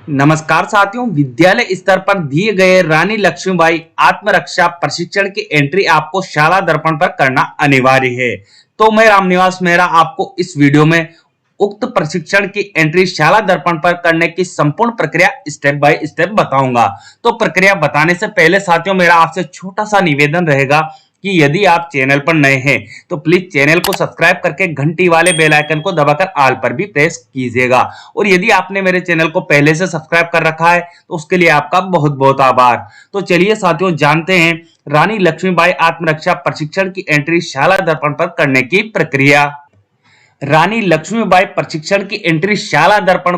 नमस्कार साथियों, विद्यालय स्तर पर दिए गए रानी लक्ष्मीबाई आत्मरक्षा प्रशिक्षण की एंट्री आपको शाला दर्पण पर करना अनिवार्य है। तो मैं रामनिवास मेहरा आपको इस वीडियो में उक्त प्रशिक्षण की एंट्री शाला दर्पण पर करने की संपूर्ण प्रक्रिया स्टेप बाय स्टेप बताऊंगा। तो प्रक्रिया बताने से पहले साथियों, मेरा आपसे छोटा सा निवेदन रहेगा कि यदि आप चैनल पर नए हैं तो प्लीज चैनल को सब्सक्राइब करके घंटी वाले बेल आइकन को दबाकर ऑल पर भी प्रेस कीजिएगा। और यदि आपने मेरे चैनल को पहले से सब्सक्राइब कर रखा है तो उसके लिए आपका बहुत बहुत आभार। तो चलिए साथियों, जानते हैं रानी लक्ष्मीबाई आत्मरक्षा प्रशिक्षण की एंट्री शाला दर्पण पर करने की प्रक्रिया। रानी लक्ष्मीबाई प्रशिक्षण की एंट्री शाला दर्पण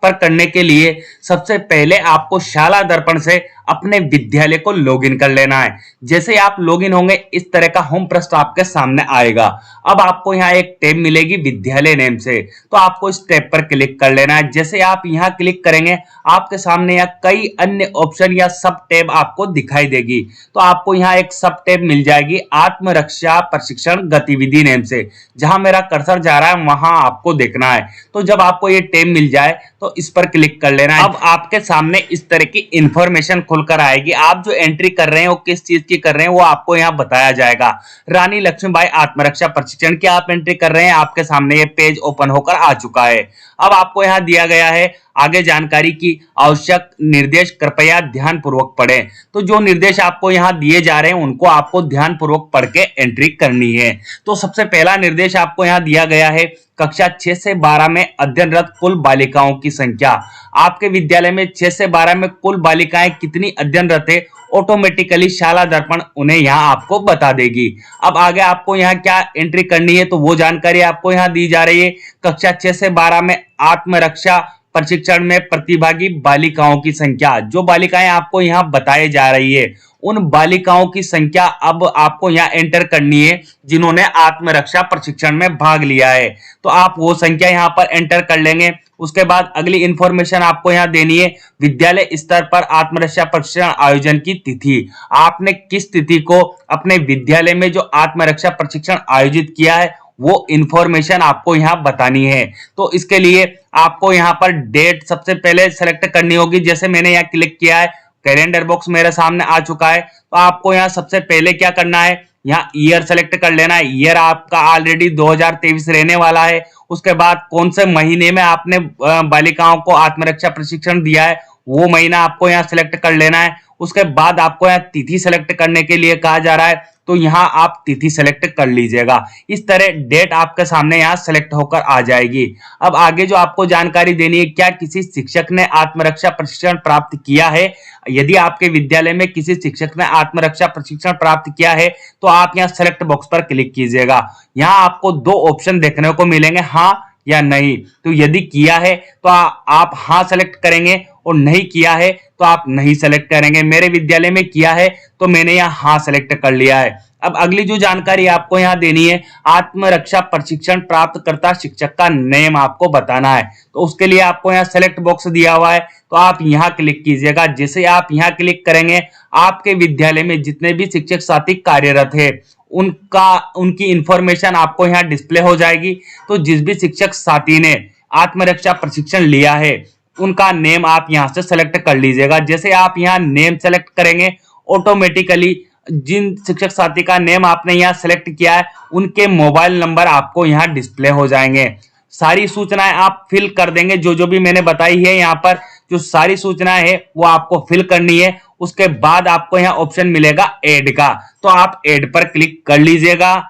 पर करने के लिए सबसे पहले आपको शाला दर्पण से अपने विद्यालय को लॉगिन कर लेना है। जैसे आप लॉगिन होंगे इस तरह का होम पृष्ठ आपके सामने आएगा। अब आपको यहाँ एक टैब मिलेगी विद्यालय नेम से, तो आपको इस टैब पर क्लिक कर लेना है। जैसे आप यहाँ क्लिक करेंगे आपके सामने यहाँ कई अन्य ऑप्शन या सब टैब आपको दिखाई देगी। तो आपको यहाँ एक सब टैब मिल जाएगी आत्मरक्षा प्रशिक्षण गतिविधि नेम से। जहां मेरा कर्सर जा रहा है वहां आपको देखना है। तो जब आपको ये टैब मिल जाए तो इस पर क्लिक कर लेना है। अब आपके सामने इस तरह की इंफॉर्मेशन खुलकर आएगी। आप जो एंट्री कर रहे हैं वो किस चीज की कर रहे हैं वो आपको यहाँ बताया जाएगा। रानी लक्ष्मीबाई आत्मरक्षा प्रशिक्षण की आप एंट्री कर रहे हैं, आपके सामने ये पेज ओपन होकर आ चुका है। अब आपको यहाँ दिया गया है आगे जानकारी की आवश्यक निर्देश कृपया ध्यान पूर्वक पढ़ें। तो जो निर्देश आपको यहाँ दिए जा रहे हैं उनको आपको ध्यान पूर्वक पढ़ के एंट्री करनी है। तो सबसे पहला निर्देश आपको यहाँ दिया गया है कक्षा 6 से 12 में अध्ययनरत कुल बालिकाओं की संख्या। आपके विद्यालय में 6 से 12 में कुल बालिकाएं कितनी अध्ययनरत है ऑटोमेटिकली शाला दर्पण उन्हें यहाँ आपको बता देगी। अब आगे आपको यहाँ क्या एंट्री करनी है तो वो जानकारी आपको यहाँ दी जा रही है। कक्षा 6 से 12 में आत्मरक्षा प्रशिक्षण में प्रतिभागी बालिकाओं की संख्या, जो बालिकाएं आपको यहाँ बताई जा रही है उन बालिकाओं की संख्या अब आपको यहाँ एंटर करनी है जिन्होंने आत्मरक्षा प्रशिक्षण में भाग लिया है। तो आप वो संख्या यहाँ पर एंटर कर लेंगे। उसके बाद अगली इंफॉर्मेशन आपको यहाँ देनी है विद्यालय स्तर पर आत्मरक्षा प्रशिक्षण आयोजन की तिथि। आपने किस तिथि को अपने विद्यालय में जो आत्मरक्षा प्रशिक्षण आयोजित किया है वो इंफॉर्मेशन आपको यहाँ बतानी है। तो इसके लिए आपको यहाँ पर डेट सबसे पहले सेलेक्ट करनी होगी। जैसे मैंने यहाँ क्लिक किया है, कैलेंडर बॉक्स मेरे सामने आ चुका है। तो आपको यहाँ सबसे पहले क्या करना है, यहाँ ईयर सेलेक्ट कर लेना है। ईयर आपका ऑलरेडी 2023 रहने वाला है। उसके बाद कौन से महीने में आपने बालिकाओं को आत्मरक्षा प्रशिक्षण दिया है वो महीना आपको यहाँ सिलेक्ट कर लेना है। उसके बाद आपको यहाँ तिथि सेलेक्ट करने के लिए कहा जा रहा है, तो यहाँ आप तिथि सेलेक्ट कर लीजिएगा। इस तरह डेट आपके सामने यहाँ सेलेक्ट होकर आ जाएगी। अब आगे जो आपको जानकारी देनी है, क्या किसी शिक्षक ने आत्मरक्षा प्रशिक्षण प्राप्त किया है। यदि आपके विद्यालय में किसी शिक्षक ने आत्मरक्षा प्रशिक्षण प्राप्त किया है तो आप यहाँ सेलेक्ट बॉक्स पर क्लिक कीजिएगा। यहाँ आपको दो ऑप्शन देखने को मिलेंगे, हाँ या नहीं। तो यदि किया है तो आप हाँ सेलेक्ट करेंगे और नहीं किया है तो आप नहीं सेलेक्ट करेंगे। मेरे विद्यालय में किया है तो मैंने यहाँ हाँ सेलेक्ट कर लिया है। अब अगली जो जानकारी आपको यहाँ देनी है, आत्मरक्षा प्रशिक्षण प्राप्त करता शिक्षक का नेम आपको बताना है। तो उसके लिए आपको यहाँ सेलेक्ट बॉक्स दिया हुआ है, तो आप यहाँ क्लिक कीजिएगा। जैसे आप यहाँ क्लिक करेंगे आपके विद्यालय में जितने भी शिक्षक साथी कार्यरत है उनकी इंफॉर्मेशन आपको यहाँ डिस्प्ले हो जाएगी। तो जिस भी शिक्षक साथी ने आत्मरक्षा प्रशिक्षण लिया है उनका नेम आप यहाँ से सेलेक्ट कर लीजिएगा। जैसे आप यहाँ नेम सेलेक्ट करेंगे ऑटोमेटिकली जिन शिक्षक साथी का नेम आपने यहाँ सेलेक्ट किया है उनके मोबाइल नंबर आपको यहाँ डिस्प्ले हो जाएंगे। सारी सूचनाएं आप फिल कर देंगे, जो भी मैंने बताई है यहाँ पर जो सारी सूचनाएं है वो आपको फिल करनी है। उसके बाद आपको यहाँ ऑप्शन मिलेगा ऐड का, तो आप ऐड पर क्लिक कर लीजिएगा।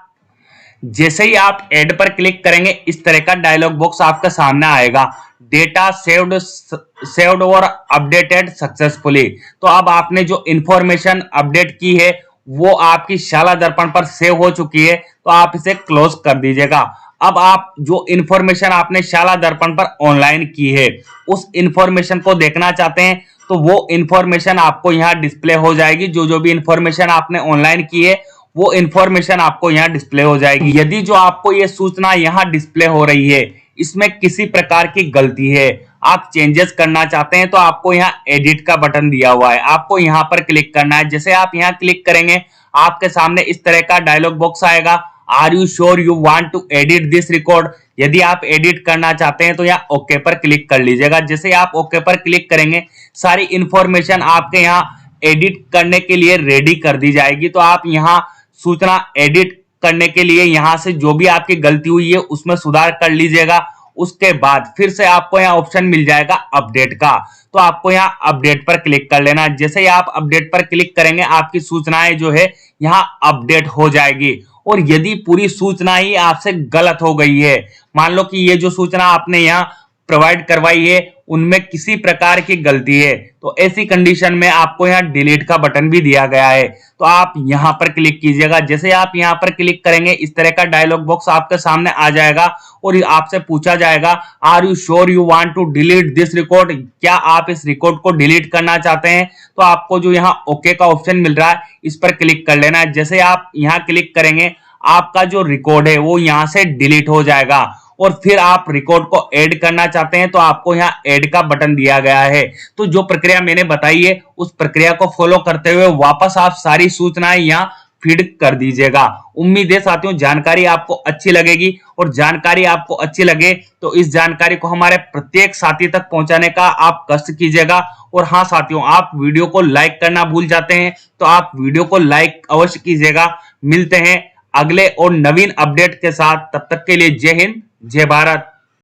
जैसे ही आप ऐड पर क्लिक करेंगे इस तरह का डायलॉग बॉक्स आपके सामने आएगा, डेटा सेव्ड और अपडेटेड सक्सेसफुली। तो अब आपने जो इंफॉर्मेशन अपडेट की है वो आपकी शाला दर्पण पर सेव हो चुकी है, तो आप इसे क्लोज कर दीजिएगा। अब आप जो इंफॉर्मेशन आपने शाला दर्पण पर ऑनलाइन की है उस इंफॉर्मेशन को देखना चाहते हैं तो वो इंफॉर्मेशन आपको यहाँ डिस्प्ले हो जाएगी। जो भी इंफॉर्मेशन आपने ऑनलाइन की है वो इंफॉर्मेशन आपको यहाँ डिस्प्ले हो जाएगी। यदि जो आपको ये सूचना यहाँ डिस्प्ले हो रही है इसमें किसी प्रकार की गलती है, आप चेंजेस करना चाहते हैं, तो आपको यहाँ एडिट का बटन दिया हुआ है, आपको यहाँ पर क्लिक करना है। जैसे आप यहाँ क्लिक करेंगे आपके सामने इस तरह का डायलॉग बॉक्स आएगा, are you sure you want to edit this record. यदि आप एडिट करना चाहते हैं तो यहाँ ओके पर क्लिक कर लीजिएगा। जैसे आप ओके पर क्लिक करेंगे सारी इंफॉर्मेशन आपके यहाँ एडिट करने के लिए रेडी कर दी जाएगी। तो आप यहाँ सूचना एडिट करने के लिए यहाँ से जो भी आपकी गलती हुई है उसमें सुधार कर लीजिएगा। उसके बाद फिर से आपको यहाँ ऑप्शन मिल जाएगा अपडेट का, तो आपको यहाँ अपडेट पर क्लिक कर लेना। जैसे ही आप अपडेट पर क्लिक करेंगे आपकी सूचनाएं जो है यहाँ अपडेट हो जाएगी। और यदि पूरी सूचना ही आपसे गलत हो गई है, मान लो कि ये जो सूचना आपने यहाँ प्रोवाइड करवाई है उनमें किसी प्रकार की गलती है, तो ऐसी कंडीशन में आपको यहाँ डिलीट का बटन भी दिया गया है, तो आप यहाँ पर क्लिक कीजिएगा। जैसे आप यहाँ पर क्लिक करेंगे इस तरह का डायलॉग बॉक्स आपके सामने आ जाएगा और आपसे पूछा जाएगा are you sure you want to delete this record, क्या आप इस रिकॉर्ड को डिलीट करना चाहते हैं। तो आपको जो यहाँ ओके का ऑप्शन मिल रहा है इस पर क्लिक कर लेना है। जैसे आप यहाँ क्लिक करेंगे आपका जो रिकॉर्ड है वो यहाँ से डिलीट हो जाएगा। और फिर आप रिकॉर्ड को ऐड करना चाहते हैं तो आपको यहाँ ऐड का बटन दिया गया है। तो जो प्रक्रिया मैंने बताई है उस प्रक्रिया को फॉलो करते हुए वापस आप सारी सूचनाएं यहाँ फीड कर दीजिएगा। उम्मीद है साथियों जानकारी आपको अच्छी लगेगी, और जानकारी आपको अच्छी लगे तो इस जानकारी को हमारे प्रत्येक साथी तक पहुंचाने का आप कष्ट कीजिएगा। और हाँ साथियों, आप वीडियो को लाइक करना भूल जाते हैं तो आप वीडियो को लाइक अवश्य कीजिएगा। मिलते हैं अगले और नवीन अपडेट के साथ, तब तक के लिए जय हिंद जय भारत।